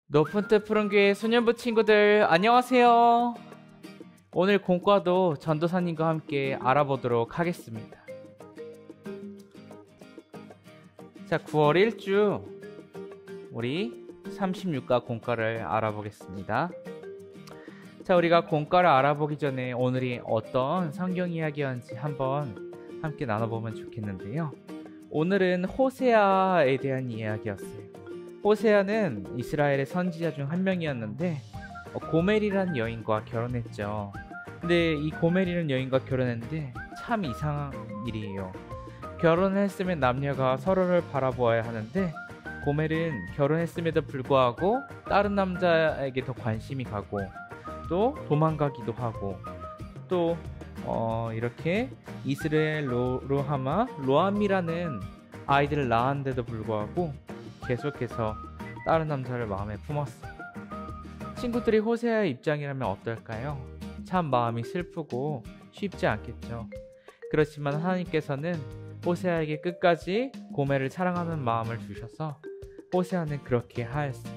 높은 뜻 푸른 교회 소년부 친구들 안녕하세요. 오늘 공과도 전도사님과 함께 알아보도록 하겠습니다. 자, 9월 1주 우리 36과 공과를 알아보겠습니다. 자, 우리가 공과를 알아보기 전에 오늘이 어떤 성경 이야기였는지 한번 함께 나눠보면 좋겠는데요. 오늘은 호세아에 대한 이야기였어요. 호세아는 이스라엘의 선지자 중 한 명이었는데 고멜이라는 여인과 결혼했죠. 근데 이 고멜이라는 여인과 결혼했는데 참 이상한 일이에요. 결혼을 했으면 남녀가 서로를 바라보아야 하는데 고멜은 결혼했음에도 불구하고 다른 남자에게 더 관심이 가고 또 도망가기도 하고 또 이렇게 이스라엘 로하마 로암이라는 아이들을 낳았는데도 불구하고 계속해서 다른 남자를 마음에 품었어요. 친구들이 호세아의 입장이라면 어떨까요? 참 마음이 슬프고 쉽지 않겠죠. 그렇지만 하나님께서는 호세아에게 끝까지 고멜을 사랑하는 마음을 주셔서 호세아는 그렇게 하였어요.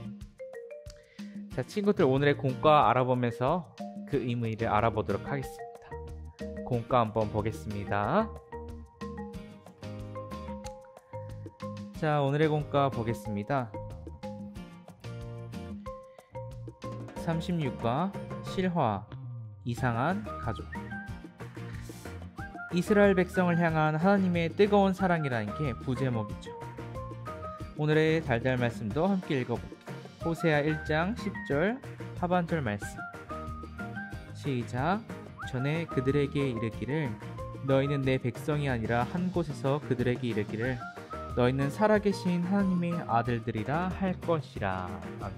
자, 친구들 오늘의 공과 알아보면서 그 의미를 알아보도록 하겠습니다. 공과 한번 보겠습니다. 자, 오늘의 공과 보겠습니다. 36과 실화 이상한 가족. 이스라엘 백성을 향한 하나님의 뜨거운 사랑이라는 게 부제목이죠. 오늘의 달달 말씀도 함께 읽어볼게요. 호세아 1장 10절 하반절 말씀. 시작. 전에 그들에게 이르기를 너희는 내 백성이 아니라 한 곳에서 그들에게 이르기를 너희는 살아계신 하나님의 아들들이라 할 것이라. 아멘.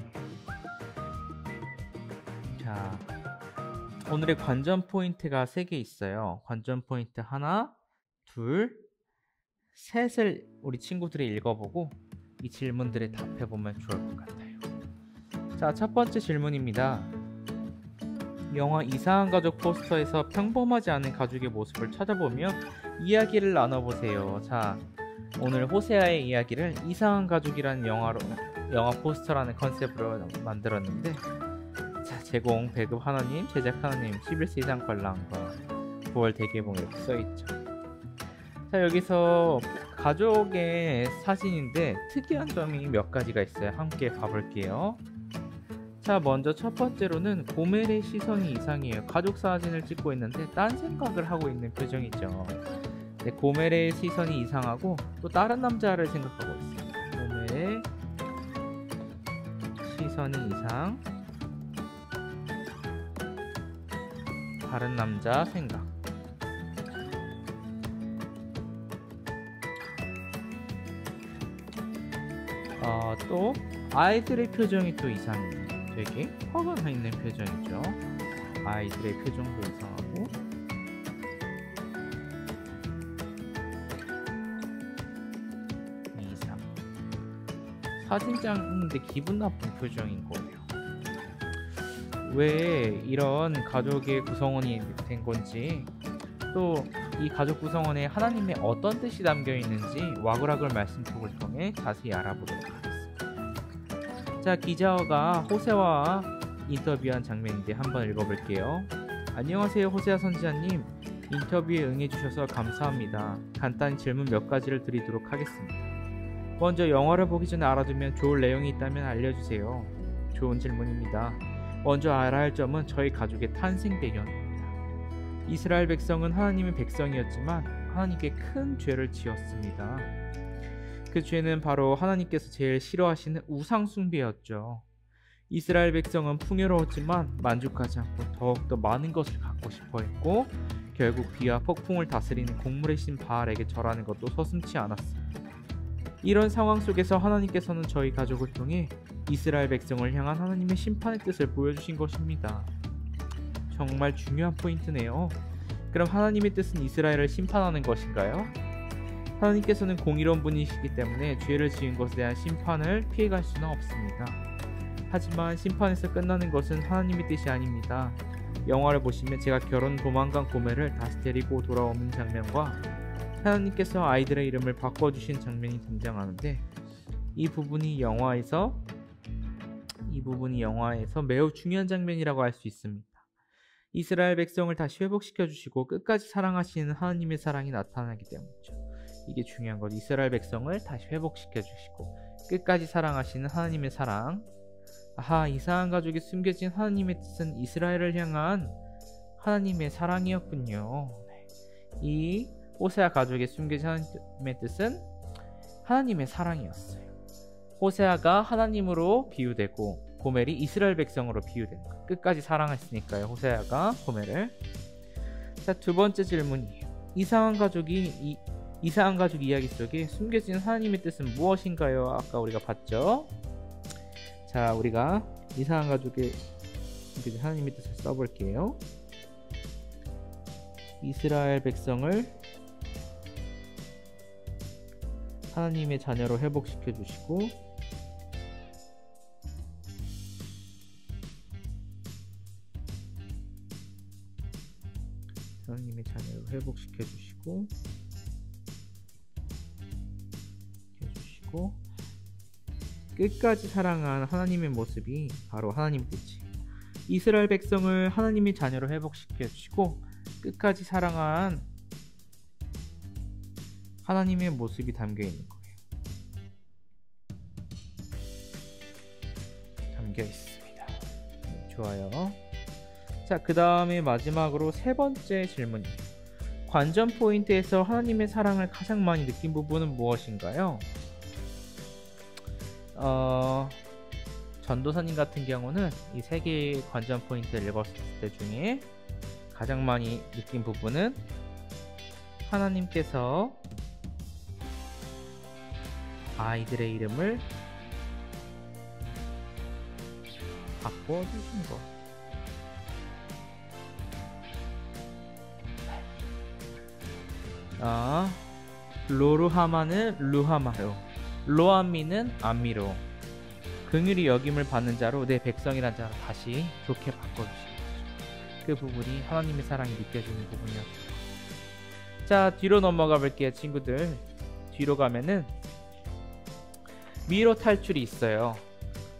자, 오늘의 관전 포인트가 3개 있어요. 관전 포인트 하나, 둘, 셋을 우리 친구들이 읽어보고 이 질문들에 답해보면 좋을 것 같아요. 자, 첫 번째 질문입니다. 영화 이상한 가족 포스터에서 평범하지 않은 가족의 모습을 찾아보며 이야기를 나눠보세요. 자, 오늘 호세아의 이야기를 이상한 가족이라는 영화 포스터라는 컨셉으로 만들었는데, 자, 제공, 배급 하나님, 제작 하나님, 11세 이상 관람과 9월 대개봉 이렇게 써있죠. 자, 여기서 가족의 사진인데 특이한 점이 몇 가지가 있어요. 함께 봐볼게요. 자, 먼저 첫 번째로는 고멜의 시선이 이상해요. 가족 사진을 찍고 있는데 딴 생각을 하고 있는 표정이죠. 네, 고멜의 시선이 이상하고 또 다른 남자를 생각하고 있어요. 고멜의 시선이 이상, 다른 남자 생각. 또 아이들의 표정이 또 이상해요. 되게 화가 나 있는 표정이죠. 아이들의 표정도 이상하고. 이상. 사진 찍는데 기분 나쁜 표정인 거예요. 왜 이런 가족의 구성원이 된 건지, 또 이 가족 구성원에 하나님의 어떤 뜻이 담겨 있는지 와글와글 말씀톡을 통해 자세히 알아보도록 하겠습니다. 자, 기자가 호세아와 인터뷰한 장면인데 한번 읽어볼게요. 안녕하세요, 호세아 선지자님. 인터뷰에 응해주셔서 감사합니다. 간단히 질문 몇 가지를 드리도록 하겠습니다. 먼저 영화를 보기 전에 알아두면 좋을 내용이 있다면 알려주세요. 좋은 질문입니다. 먼저 알아야 할 점은 저희 가족의 탄생 배경입니다. 이스라엘 백성은 하나님의 백성이었지만 하나님께 큰 죄를 지었습니다. 그 죄는 바로 하나님께서 제일 싫어하시는 우상 숭배였죠. 이스라엘 백성은 풍요로웠지만 만족하지 않고 더욱더 많은 것을 갖고 싶어 했고, 결국 비와 폭풍을 다스리는 곡물의 신 바알에게 절하는 것도 서슴지 않았습니다. 이런 상황 속에서 하나님께서는 저희 가족을 통해 이스라엘 백성을 향한 하나님의 심판의 뜻을 보여주신 것입니다. 정말 중요한 포인트네요. 그럼 하나님의 뜻은 이스라엘을 심판하는 것인가요? 하나님께서는 공의로운 분이시기 때문에 죄를 지은 것에 대한 심판을 피해갈 수는 없습니다. 하지만 심판에서 끝나는 것은 하나님의 뜻이 아닙니다. 영화를 보시면 제가 결혼 도망간 고멜을 다시 데리고 돌아오는 장면과 하나님께서 아이들의 이름을 바꿔주신 장면이 등장하는데, 이 부분이 영화에서 이 부분이 영화에서 매우 중요한 장면이라고 할 수 있습니다. 이스라엘 백성을 다시 회복시켜 주시고 끝까지 사랑하시는 하나님의 사랑이 나타나기 때문이죠. 이게 중요한 것. 이스라엘 백성을 다시 회복시켜 주시고 끝까지 사랑하시는 하나님의 사랑. 아하, 이상한 가족이 숨겨진 하나님의 뜻은 이스라엘을 향한 하나님의 사랑이었군요. 이 호세아 가족에 숨겨진 하나님의 뜻은 하나님의 사랑이었어요. 호세아가 하나님으로 비유되고 고멜이 이스라엘 백성으로 비유되는 거예요. 끝까지 사랑했으니까요. 호세아가 고멜을. 자, 두 번째 질문이에요. 이상한 가족 이야기 속에 숨겨진 하나님의 뜻은 무엇인가요? 아까 우리가 봤죠. 자, 우리가 이상한 가족에 숨겨진 하나님의 뜻을 써볼게요. 이스라엘 백성을 하나님의 자녀로 회복시켜 주시고 하나님의 자녀로 회복시켜 주시고 끝까지 사랑한 하나님의 모습이 바로 하나님 뜻이에요. 이스라엘 백성을 하나님의 자녀로 회복시켜 주시고 끝까지 사랑한 하나님의 모습이 담겨 있는 거예요. 담겨 있습니다. 네, 좋아요. 자, 그 다음에 마지막으로 세 번째 질문이에요. 관전 포인트에서 하나님의 사랑을 가장 많이 느낀 부분은 무엇인가요? 전도사님 같은 경우는 이 세 개의 관전 포인트를 읽었을 때 중에 가장 많이 느낀 부분은 하나님께서 아이들의 이름을 바꿔주신 것. 로루하마는 루하마로, 로암미는 암미로, 긍휼히 여김을 받는 자로 내 백성이란 자로 다시 좋게 바꿔주시는 거죠. 그 부분이 하나님의 사랑이 느껴지는 부분이었죠. 자, 뒤로 넘어가 볼게요, 친구들. 뒤로 가면은 미로 탈출이 있어요.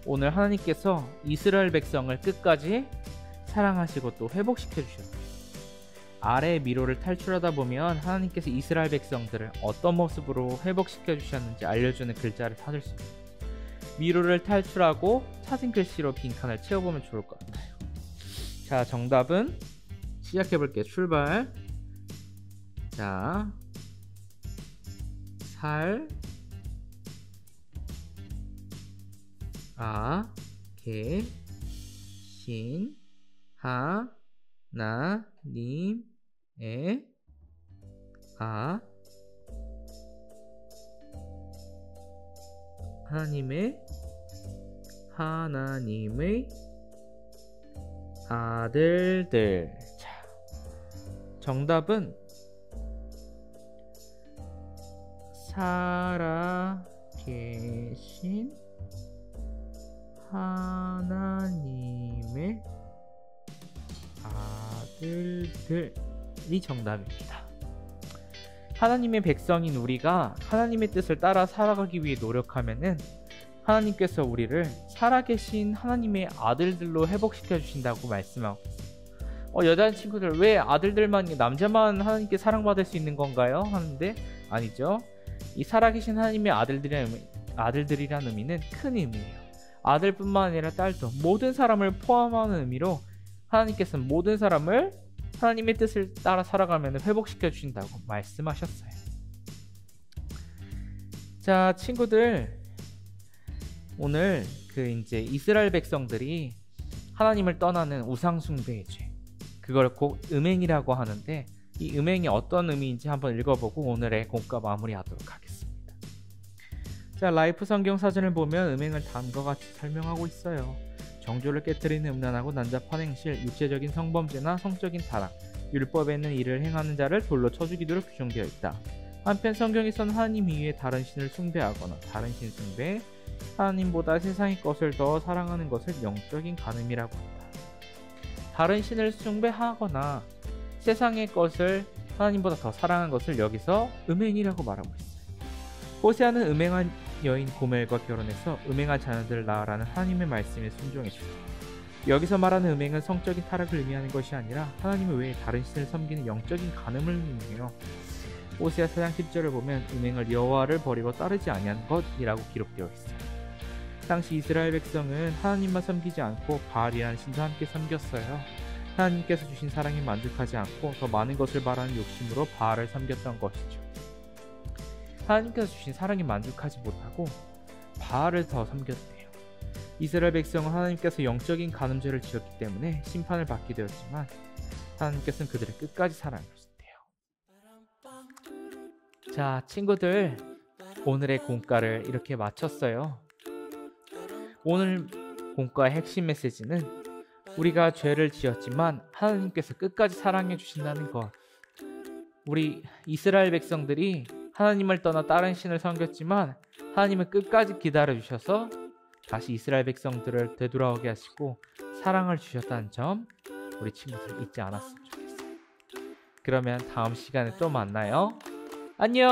오늘 하나님께서 이스라엘 백성을 끝까지 사랑하시고 또 회복시켜 주셨어요. 아래 미로를 탈출하다 보면 하나님께서 이스라엘 백성들을 어떤 모습으로 회복시켜 주셨는지 알려주는 글자를 찾을 수 있어요. 미로를 탈출하고 찾은 글씨로 빈칸을 채워보면 좋을 것 같아요. 자, 정답은 시작해볼게요. 출발. 자, 살, 아, 게, 신, 하, 나, 님, 에, 아, 하나님의 아들들. 자, 정답은 살아계신 하나님의 아들들이 정답입니다. 하나님의 백성인 우리가 하나님의 뜻을 따라 살아가기 위해 노력하면은 하나님께서 우리를 살아계신 하나님의 아들들로 회복시켜 주신다고 말씀하고 있어요. 여자친구들, 왜 아들들만, 남자만 하나님께 사랑받을 수 있는 건가요? 하는데 아니죠. 이 살아계신 하나님의 아들들이라는 의미는 큰 의미예요. 아들뿐만 아니라 딸도, 모든 사람을 포함하는 의미로 하나님께서는 모든 사람을 하나님의 뜻을 따라 살아가면 회복시켜 주신다고 말씀하셨어요. 자, 친구들, 오늘 이제 이스라엘 백성들이 하나님을 떠나는 우상 숭배의 죄, 그걸 곧 음행이라고 하는데, 이 음행이 어떤 의미인지 한번 읽어보고 오늘의 공과 마무리하도록 하겠습니다. 자, 라이프 성경 사전을 보면 음행을 다음과 같이 설명하고 있어요. 정조를 깨트리는 음란하고 난잡한 행실, 육체적인 성범죄나 성적인 타락, 율법에 있는 일을 행하는 자를 돌로 쳐 죽이도록 규정되어 있다. 한편 성경에서는 하나님 이외에 다른 신을 숭배하거나 다른 신 숭배, 하나님보다 세상의 것을 더 사랑하는 것을 영적인 간음이라고 한다. 다른 신을 숭배하거나 세상의 것을 하나님보다 더 사랑하는 것을 여기서 음행이라고 말하고 있어요. 호세아는 여인 고멜과 결혼해서 음행한 자녀들을 낳으라는 하나님의 말씀에 순종했어요. 여기서 말하는 음행은 성적인 타락을 의미하는 것이 아니라 하나님 외에 다른 신을 섬기는 영적인 간음을 의미해요. 호세아 4장 10절을 보면 음행을 여호와를 버리고 따르지 아니한 것이라고 기록되어 있어요. 당시 이스라엘 백성은 하나님만 섬기지 않고 바알이라는 신도 함께 섬겼어요. 하나님께서 주신 사랑에 만족하지 않고 더 많은 것을 바라는 욕심으로 바알을 섬겼던 것이죠. 하나님께서 주신 사랑에 만족하지 못하고 바알을 더 섬겼대요. 이스라엘 백성은 하나님께서 영적인 간음죄를 지었기 때문에 심판을 받게 되었지만 하나님께서는 그들을 끝까지 사랑하셨대요. 자, 친구들, 오늘의 공과를 이렇게 마쳤어요. 오늘 공과의 핵심 메시지는 우리가 죄를 지었지만 하나님께서 끝까지 사랑해 주신다는 것. 우리 이스라엘 백성들이 하나님을 떠나 다른 신을 섬겼지만 하나님은 끝까지 기다려 주셔서 다시 이스라엘 백성들을 되돌아오게 하시고 사랑을 주셨다는 점 우리 친구들 잊지 않았으면 좋겠어요. 그러면 다음 시간에 또 만나요. 안녕.